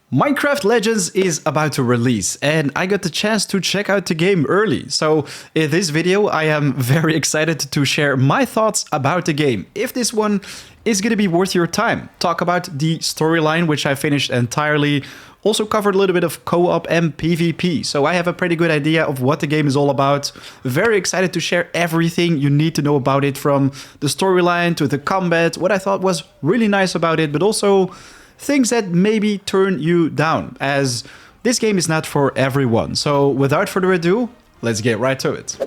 Minecraft Legends is about to release, and I got the chance to check out the game early. So in this video, I am very excited to share my thoughts about the game. If this one is going to be worth your time. Talk about the storyline, which I finished entirely. Also covered a little bit of co-op and PvP. So I have a pretty good idea of what the game is all about. Very excited to share everything you need to know about it, from the storyline to the combat, what I thought was really nice about it, but also things that maybe turn you down, as this game is not for everyone. So without further ado, let's get right to it.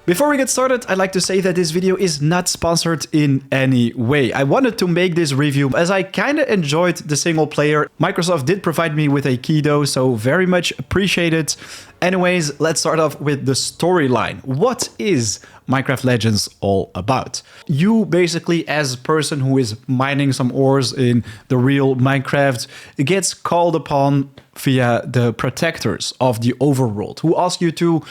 Before we get started, I'd like to say that this video is not sponsored in any way. I wanted to make this review as I kinda enjoyed the single player. Microsoft did provide me with a key though, so very much appreciate it. Anyways, let's start off with the storyline. What is Minecraft Legends all about? You basically, as a person who is mining some ores in the real Minecraft, gets called upon via the protectors of the overworld, who ask you to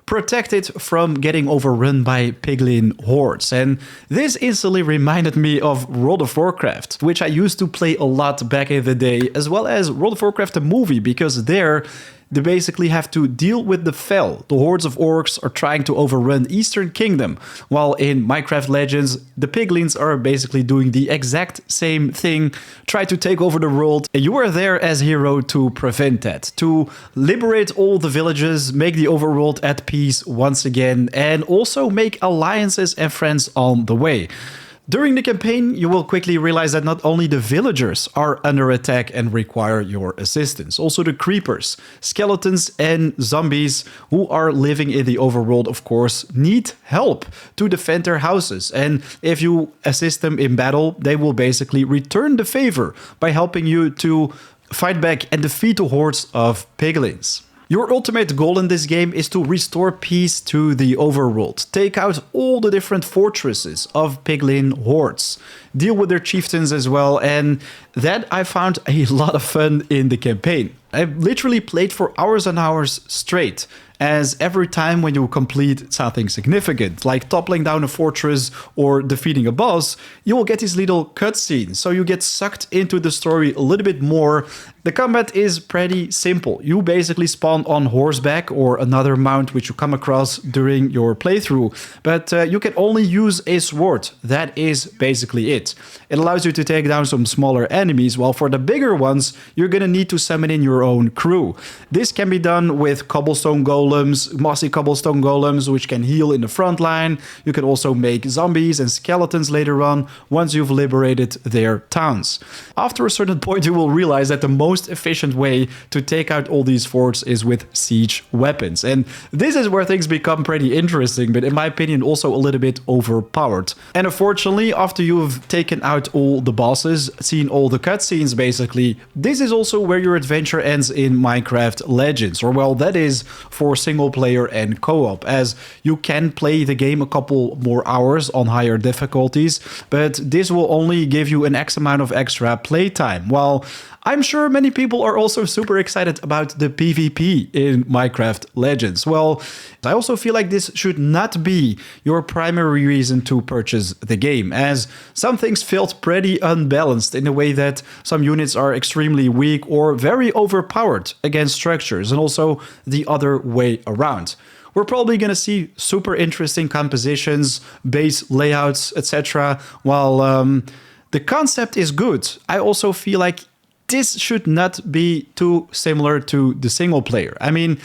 protect it from getting overrun by piglin hordes. And this instantly reminded me of World of Warcraft, which I used to play a lot back in the day, as well as World of Warcraft the movie, because there they basically have to deal with the Fel. The hordes of orcs are trying to overrun Eastern Kingdom, while in Minecraft Legends, the piglins are basically doing the exact same thing, try to take over the world. And you are there as hero to prevent that, to liberate all the villages, make the overworld at peace once again, and also make alliances and friends on the way. During the campaign, you will quickly realize that not only the villagers are under attack and require your assistance, also the creepers, skeletons and zombies who are living in the overworld, of course, need help to defend their houses. And if you assist them in battle, they will basically return the favor by helping you to fight back and defeat the hordes of piglins. Your ultimate goal in this game is to restore peace to the overworld, take out all the different fortresses of piglin hordes, deal with their chieftains as well, and that I found a lot of fun in the campaign. I literally played for hours and hours straight, as every time when you complete something significant, like toppling down a fortress or defeating a boss, you will get these little cutscenes, so you get sucked into the story a little bit more. The combat is pretty simple. You basically spawn on horseback or another mount which you come across during your playthrough, but you can only use a sword. That is basically it. It allows you to take down some smaller enemies, while for the bigger ones, you're gonna need to summon in your own crew. This can be done with cobblestone golems, mossy cobblestone golems, which can heal in the front line. You can also make zombies and skeletons later on, once you've liberated their towns. After a certain point, you will realize that the most efficient way to take out all these forts is with siege weapons. And this is where things become pretty interesting, but in my opinion, also a little bit overpowered. And unfortunately, after you've taken out all the bosses, seen all the cutscenes basically, this is also where your adventure ends in Minecraft Legends. Or well, that is for single player and co-op, as you can play the game a couple more hours on higher difficulties, but this will only give you an X amount of extra playtime. While I'm sure many people are also super excited about the PvP in Minecraft Legends. Well, I also feel like this should not be your primary reason to purchase the game, as some things felt pretty unbalanced in the way that some units are extremely weak or very overpowered against structures, and also the other way around. We're probably going to see super interesting compositions, base layouts, etc. While the concept is good, I also feel like this should not be too similar to the single player. I mean,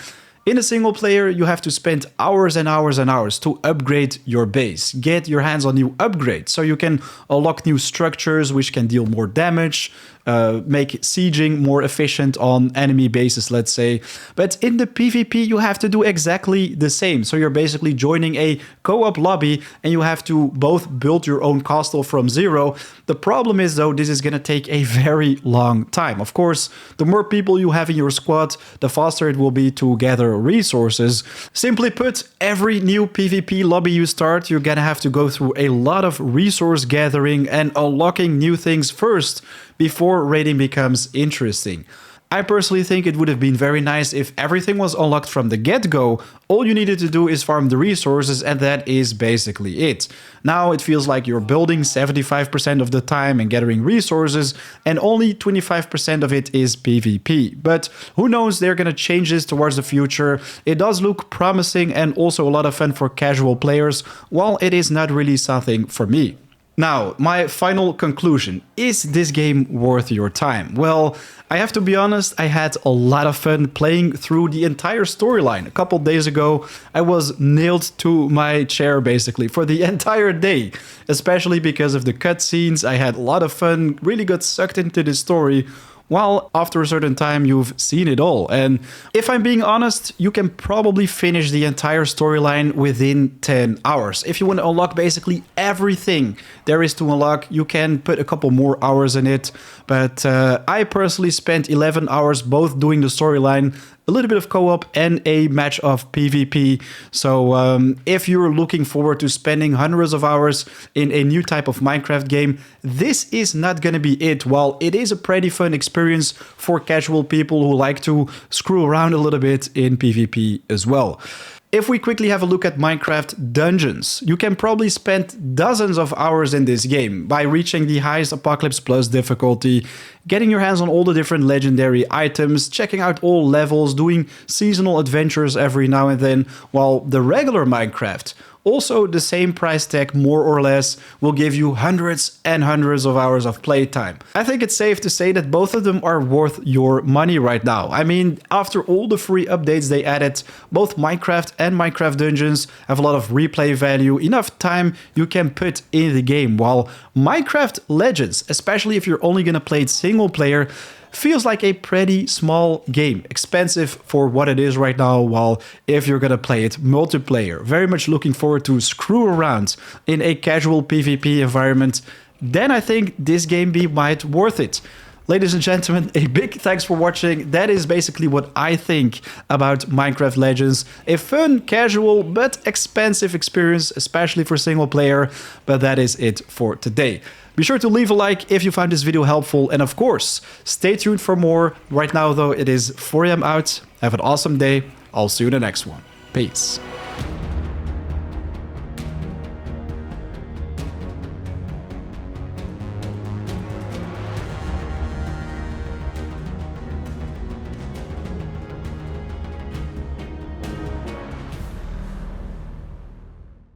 in a single player, you have to spend hours and hours and hours to upgrade your base, get your hands on new upgrades, so you can unlock new structures which can deal more damage, make sieging more efficient on enemy bases, let's say. But in the PvP, you have to do exactly the same. So you're basically joining a co-op lobby and you have to both build your own castle from zero. The problem is, though, this is going to take a very long time. Of course, the more people you have in your squad, the faster it will be to gather resources. Simply put, every new PvP lobby you start, you're going to have to go through a lot of resource gathering and unlocking new things first before raiding becomes interesting. I personally think it would have been very nice if everything was unlocked from the get-go. All you needed to do is farm the resources, and that is basically it. Now it feels like you're building 75% of the time and gathering resources, and only 25% of it is PvP. But who knows, they're gonna change this towards the future. It does look promising and also a lot of fun for casual players, while it is not really something for me. Now, my final conclusion. Is this game worth your time? Well, I have to be honest, I had a lot of fun playing through the entire storyline. A couple days ago, I was nailed to my chair basically for the entire day, especially because of the cutscenes. I had a lot of fun, really got sucked into the story. While after a certain time you've seen it all. And if I'm being honest, you can probably finish the entire storyline within 10 hours. If you want to unlock basically everything there is to unlock, you can put a couple more hours in it. But I personally spent 11 hours both doing the storyline, a little bit of co-op, and a match of PvP. So if you're looking forward to spending hundreds of hours in a new type of Minecraft game, this is not gonna be it. While it is a pretty fun experience for casual people who like to screw around a little bit in PvP as well. If we quickly have a look at Minecraft Dungeons, you can probably spend dozens of hours in this game by reaching the highest Apocalypse Plus difficulty, getting your hands on all the different legendary items, checking out all levels, doing seasonal adventures every now and then, while the regular Minecraft, also the same price tag more or less, will give you hundreds and hundreds of hours of playtime. I think it's safe to say that both of them are worth your money right now. I mean, after all the free updates they added, both Minecraft and Minecraft Dungeons have a lot of replay value, enough time you can put in the game, while Minecraft Legends, especially if you're only gonna play it single player, feels like a pretty small game, expensive for what it is right now, while if you're gonna play it multiplayer, very much looking forward to screw around in a casual PvP environment, then I think this game might worth it. Ladies and gentlemen, a big thanks for watching. That is basically what I think about Minecraft Legends. A fun, casual, but expensive experience, especially for single player, but that is it for today. Be sure to leave a like if you found this video helpful, and of course, stay tuned for more. Right now though, it is 4 AM out. Have an awesome day. I'll see you in the next one. Peace.